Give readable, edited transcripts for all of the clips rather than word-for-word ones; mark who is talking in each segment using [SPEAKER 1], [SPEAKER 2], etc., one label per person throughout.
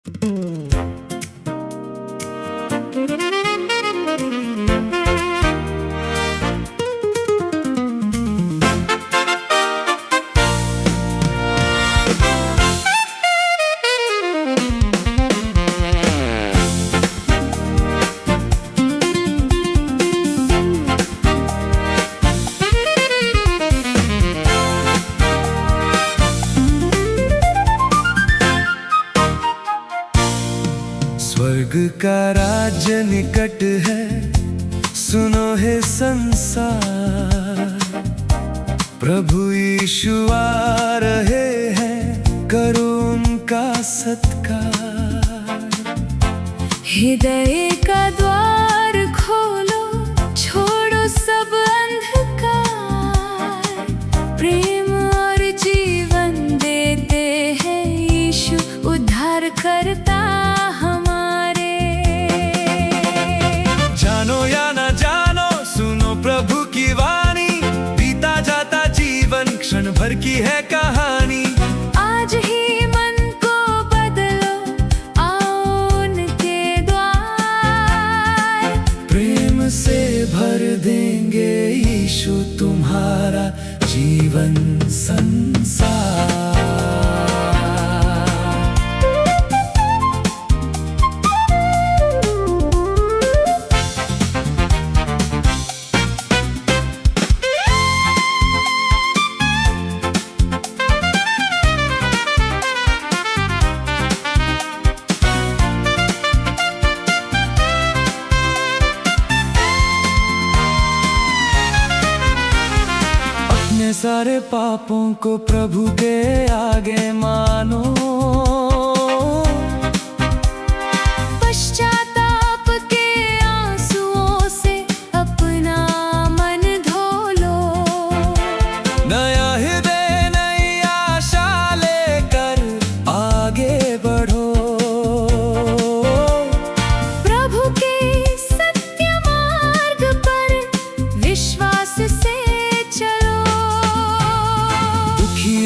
[SPEAKER 1] स्वर्ग का राज्य निकट है, सुनो हे संसार। प्रभु यीशु आ रहे हैं, करो उनका सत्कार।
[SPEAKER 2] हृदय का द्वार खोलो, छोड़ो सब अंधकार। प्रेम और जीवन देते हैं यीशु, उद्धार करता हमारे।
[SPEAKER 1] जानो या न जानो, सुनो प्रभु की वाणी। बीता जाता जीवन क्षण भर की है कहानी।
[SPEAKER 2] आज ही मन को बदलो, आओ उनके द्वार।
[SPEAKER 1] प्रेम से भर देंगे यीशु तुम्हारा जीवन संसार। सारे पापों को प्रभु के आगे मानो।
[SPEAKER 2] पश्चाताप के आंसुओं से अपना मन धो लो।
[SPEAKER 1] नया हृदय नई आशा लेकर आगे बढ़ो।
[SPEAKER 2] प्रभु के सत्य मार्ग पर विश्वास से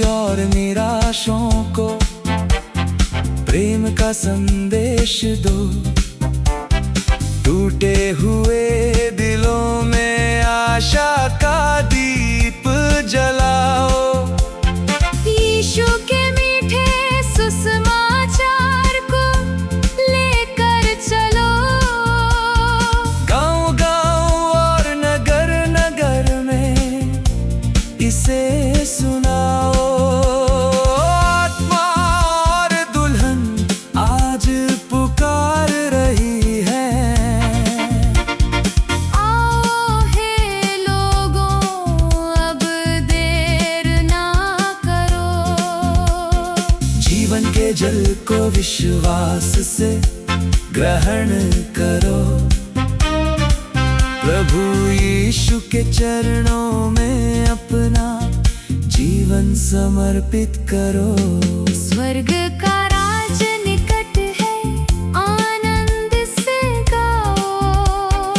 [SPEAKER 1] और निराशों को प्रेम का संदेश दो। टूटे हुए दिलों में आशा का दीप जलाओ।
[SPEAKER 2] यीशु के मीठे सुसमाचार को लेकर चलो।
[SPEAKER 1] गांव-गांव और नगर-नगर में इसे सुनाओ। जीवन के जल को विश्वास से ग्रहण करो। प्रभु यीशु के चरणों में अपना जीवन समर्पित करो।
[SPEAKER 2] स्वर्ग का राज्य निकट है, आनंद से गाओ।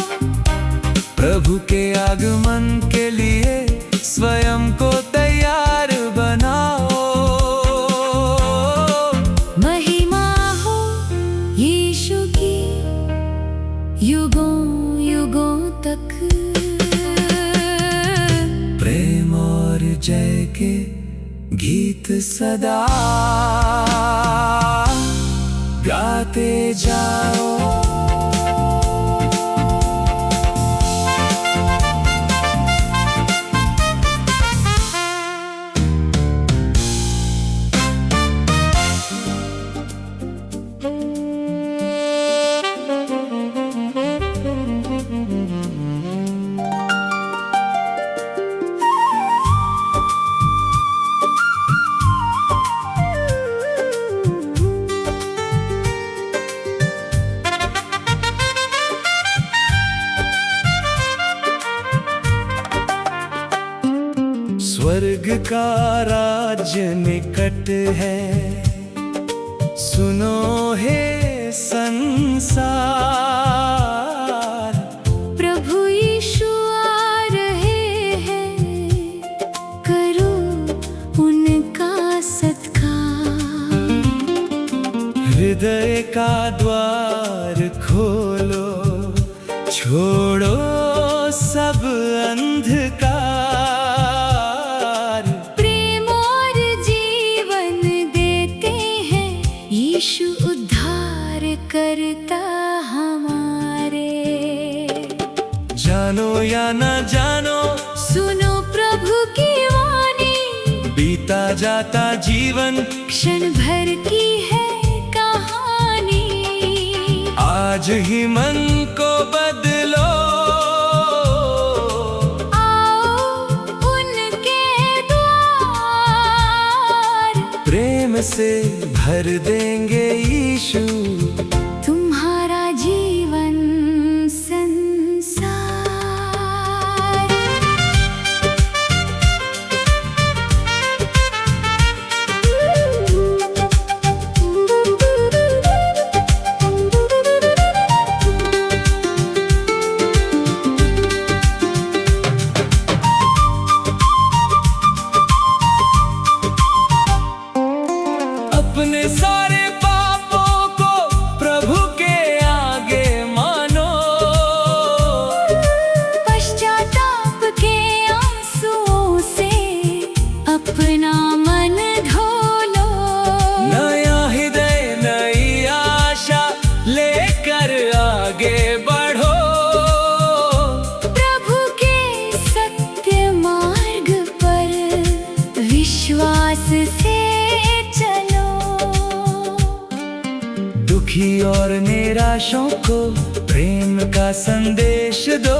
[SPEAKER 1] प्रभु के आगमन के लिए स्वयं को तैयार बनाओ।
[SPEAKER 2] युगों युगों तक
[SPEAKER 1] प्रेम और जय के गीत सदा गाते जाओ। स्वर्ग का राज्य निकट है, सुनो हे संसार।
[SPEAKER 2] प्रभु यीशु आ रहे हैं, करो उनका सत्कार।
[SPEAKER 1] हृदय हृदय का द्वार खोलो, छोड़ो सब अंधकार।
[SPEAKER 2] प्रेम और जीवन देते हैं यीशु, उद्धार करता हमारे।
[SPEAKER 1] जानो या न जानो,
[SPEAKER 2] सुनो प्रभु की वाणी,
[SPEAKER 1] बीता जाता जीवन
[SPEAKER 2] क्षण भर की है कहानी।
[SPEAKER 1] आज ही मन को बदलो,
[SPEAKER 2] आओ उनके द्वार।
[SPEAKER 1] प्रेम से भर देंगे यीशु
[SPEAKER 2] तुम्हारा जीवन संसार।
[SPEAKER 1] अपने सारे पापों को प्रभु के आगे मानो,
[SPEAKER 2] पश्चाताप के आंसुओं से अपना मन धो लो।
[SPEAKER 1] नया हृदय नई आशा लेकर आगे बढ़ो।
[SPEAKER 2] प्रभु के सत्य मार्ग पर विश्वास से चलो।
[SPEAKER 1] दुखी और निराशों को प्रेम का संदेश दो।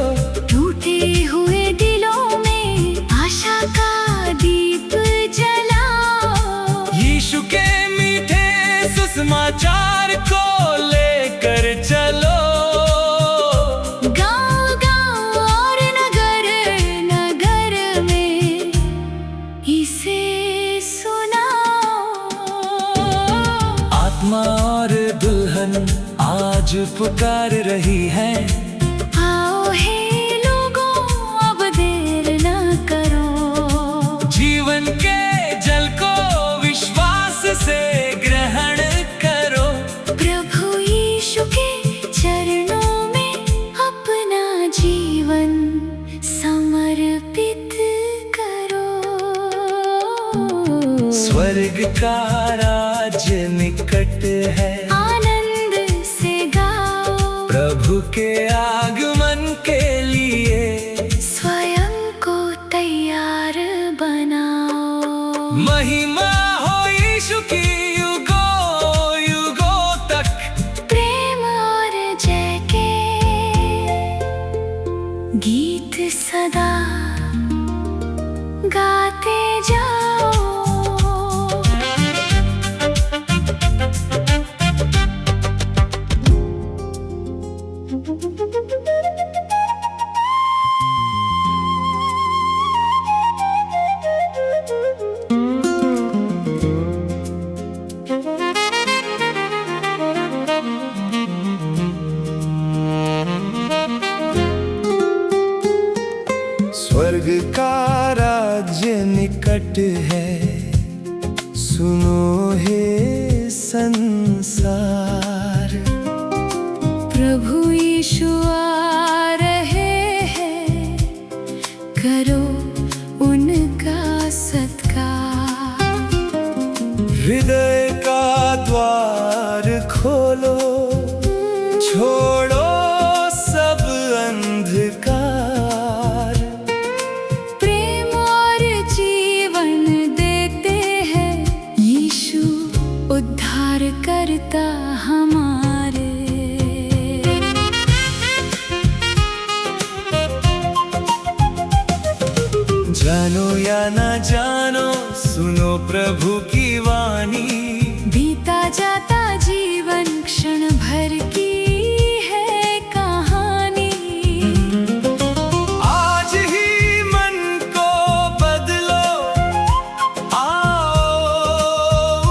[SPEAKER 2] टूटे हुए दिलों में आशा का दीप जलाओ।
[SPEAKER 1] यीशु के मीठे सुसमाचार को लेकर चलो।
[SPEAKER 2] गाँव-गाँव और नगर नगर में इसे सुनाओ।
[SPEAKER 1] आत्मा और दुल्हन आज पुकार रही है।
[SPEAKER 2] आओ हे लोगों, अब देर न करो।
[SPEAKER 1] जीवन के जल को विश्वास से ग्रहण करो।
[SPEAKER 2] प्रभु यीशु के चरणों में अपना जीवन समर्पित करो।
[SPEAKER 1] स्वर्ग का राज्य निकट है,
[SPEAKER 2] आनंद से गाओ।
[SPEAKER 1] प्रभु के आगमन के लिए
[SPEAKER 2] स्वयं को तैयार बनाओ।
[SPEAKER 1] महिमा हो यीशु की युगों युगों तक।
[SPEAKER 2] प्रेम और जय के गीत सदा गाते जाओ।
[SPEAKER 1] स्वर्ग का राज्य निकट है, सुनो हे संसार।
[SPEAKER 2] प्रभु यीशु आ रहे हैं, करो उनका सत्कार।
[SPEAKER 1] हृदय का द्वार खोलो, छोड़ो सब अंधकार।
[SPEAKER 2] प्रेम और जीवन देते हैं यीशु, उद्धार करता हमारे।
[SPEAKER 1] जानो या न जानो, सुनो प्रभु की वाणी।
[SPEAKER 2] बीता जाता जीवन क्षण भर की है कहानी।
[SPEAKER 1] आज ही मन को बदलो, आओ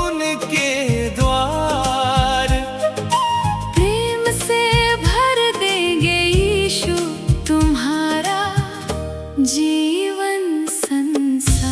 [SPEAKER 1] उनके द्वार।
[SPEAKER 2] प्रेम से भर देंगे यीशु तुम्हारा जीवन संसार।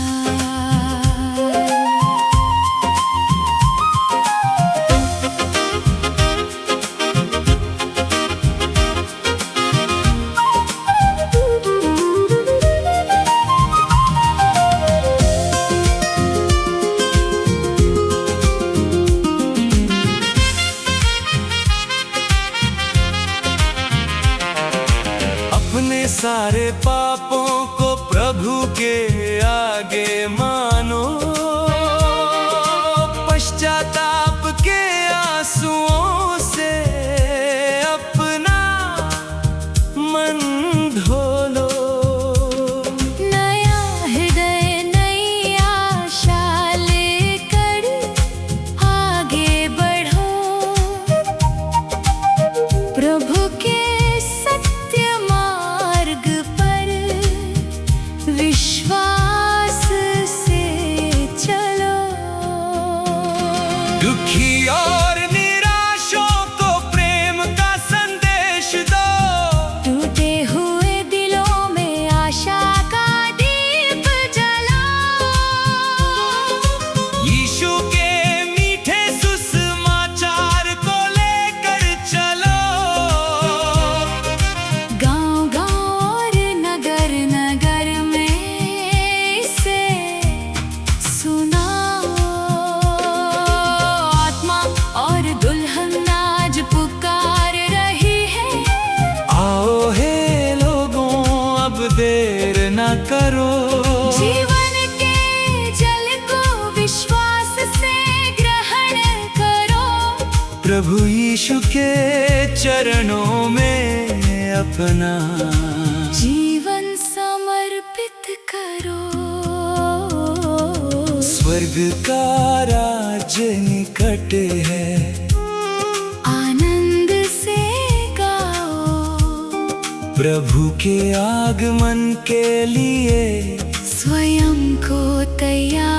[SPEAKER 1] सारे पापों को प्रभु के आगे मानो, पश्चाताप के आंसुओं से अपना मन धो लो।
[SPEAKER 2] नया हृदय नई आशा लेकर आगे बढ़ो, प्रभु के सत्य मार्ग पर विश्वास से चलो।
[SPEAKER 1] दुखी और निराशों को प्रेम का संदेश दो,
[SPEAKER 2] टूटे हुए दिलों में आशा का दीप जलाओ।
[SPEAKER 1] यीशु के मीठे सुसमाचार को लेकर चलो।
[SPEAKER 2] गांव-गांव और नगर-नगर में इसे सुनाओ। आत्मा और दुल्हन आज पुकार रही है,
[SPEAKER 1] आओ हे लोगों, अब देर न करो।
[SPEAKER 2] जीवन के जल को विश्वास से ग्रहण करो,
[SPEAKER 1] प्रभु यीशु के चरणों में अपना
[SPEAKER 2] जीवन समर्पित करो।
[SPEAKER 1] स्वर्ग का राज्य निकट है,
[SPEAKER 2] आनंद से गाओ,
[SPEAKER 1] प्रभु के आगमन के लिए
[SPEAKER 2] स्वयं को तैयार